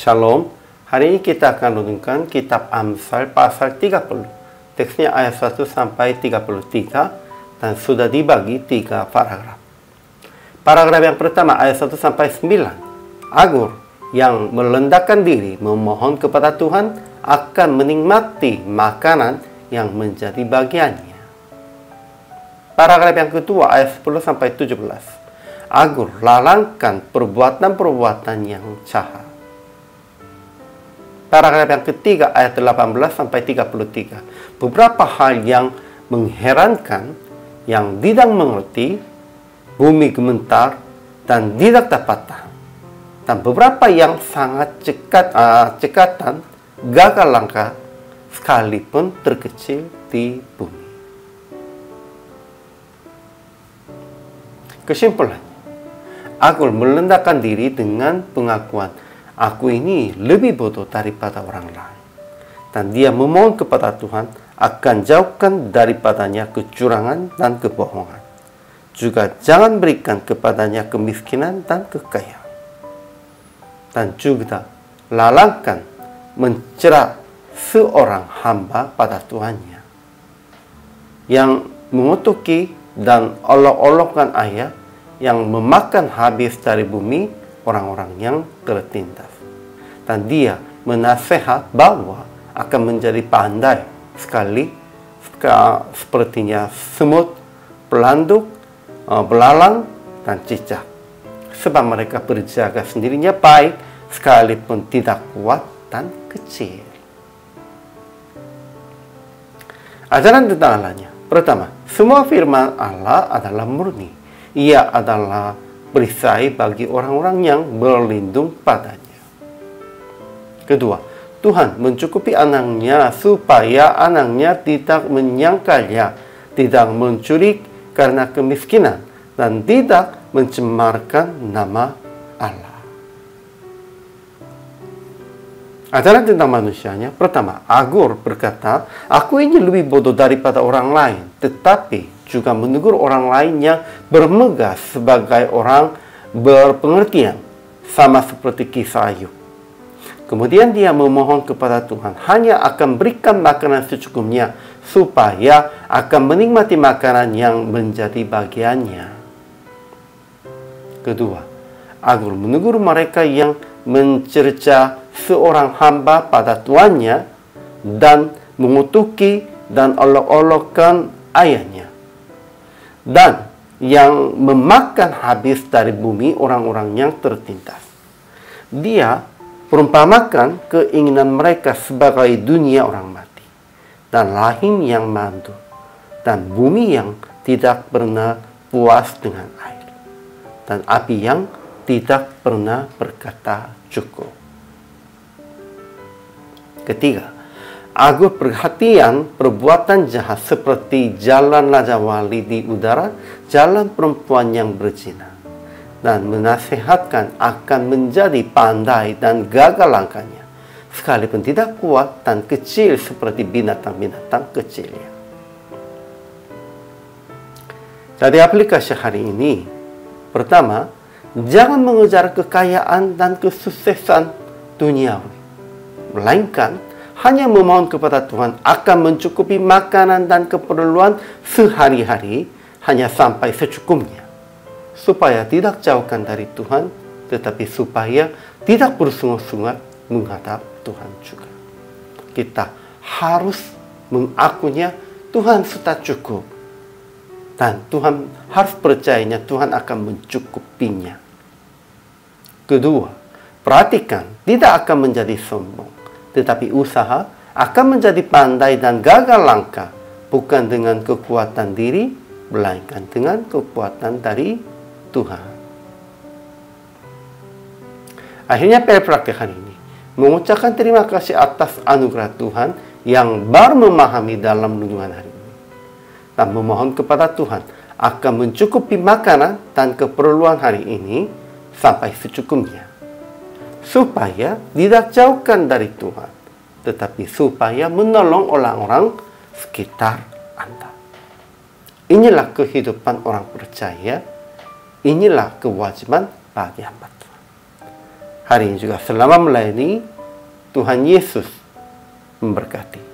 Shalom. Hari ini kita akan renungkan kitab Amsal pasal 30. Teksnya ayat 1 sampai 33 dan sudah dibagi 3 paragraf. Paragraf yang pertama ayat 1 sampai 9. Agur yang melendakkan diri memohon kepada Tuhan akan menikmati makanan yang menjadi bagiannya. Paragraf yang kedua ayat 10 sampai 17. Agur lalangkan perbuatan-perbuatan yang jahat. Paragraf yang ketiga ayat 18 sampai 33. Beberapa hal yang mengherankan, yang tidak mengerti, bumi gemetar dan tidak dapat tahan. Dan beberapa yang sangat cekatan, gagal langkah sekalipun terkecil di bumi. Kesimpulannya, Agur melendakkan diri dengan pengakuan, aku ini lebih bodoh daripada orang lain. Dan dia memohon kepada Tuhan akan jauhkan daripadanya kecurangan dan kebohongan. Juga jangan berikan kepadanya kemiskinan dan kekayaan. Dan juga lalangkan mencerat seorang hamba pada Tuhannya yang mengutuki dan olok-olokkan ayat yang memakan habis dari bumi orang-orang yang tertindas. Dan dia menasehat bahwa akan menjadi pandai sekali sepertinya semut, pelanduk, belalang, dan cicak. Sebab mereka berjaga sendirinya baik sekalipun tidak kuat dan kecil. Ajaran tentang Allahnya. Pertama, semua firman Allah adalah murni. Ia adalah perisai bagi orang-orang yang berlindung padanya. Kedua, Tuhan mencukupi anaknya supaya anaknya tidak menyangkalnya, tidak mencuri karena kemiskinan, dan tidak mencemarkan nama Allah. Ajaran tentang manusianya. Pertama, Agur berkata, aku ini lebih bodoh daripada orang lain, tetapi juga menegur orang lain yang bermegah sebagai orang berpengertian, sama seperti kisah Ayub. Kemudian dia memohon kepada Tuhan hanya akan berikan makanan secukupnya, supaya akan menikmati makanan yang menjadi bagiannya. Kedua, Agur menegur mereka yang mencerca seorang hamba pada tuannya dan mengutuki dan olok-olokkan ayahnya, dan yang memakan habis dari bumi orang-orang yang tertindas. Dia perumpamakan keinginan mereka sebagai dunia orang mati, dan lahim yang mantul, dan bumi yang tidak pernah puas dengan air, dan api yang tidak pernah berkata cukup. Ketiga, Agur perhatian perbuatan jahat seperti jalan Raja Wali di udara, jalan perempuan yang berzina, dan menasehatkan akan menjadi pandai dan gagal langkahnya, sekalipun tidak kuat dan kecil seperti binatang-binatang kecilnya. Dari aplikasi hari ini, pertama, jangan mengejar kekayaan dan kesuksesan duniawi, melainkan hanya memohon kepada Tuhan akan mencukupi makanan dan keperluan sehari-hari hanya sampai secukupnya, supaya tidak jauhkan dari Tuhan, tetapi supaya tidak bersungut-sungut menghadap Tuhan juga. Kita harus mengakuinya Tuhan sudah cukup, dan Tuhan harus percayanya Tuhan akan mencukupinya. Kedua, perhatikan tidak akan menjadi sombong, tetapi usaha akan menjadi pandai dan gagal langkah, bukan dengan kekuatan diri, melainkan dengan kekuatan dari Tuhan. Akhirnya praktek hari ini mengucapkan terima kasih atas anugerah Tuhan yang baru memahami dalam renungan hari ini, dan memohon kepada Tuhan akan mencukupi makanan dan keperluan hari ini sampai secukupnya, supaya tidak jauhkan dari Tuhan, tetapi supaya menolong orang-orang sekitar Anda. Inilah kehidupan orang percaya, inilah kewajiban bagi hamba Tuhan. hari ini juga. Selama melayani, Tuhan Yesus memberkati.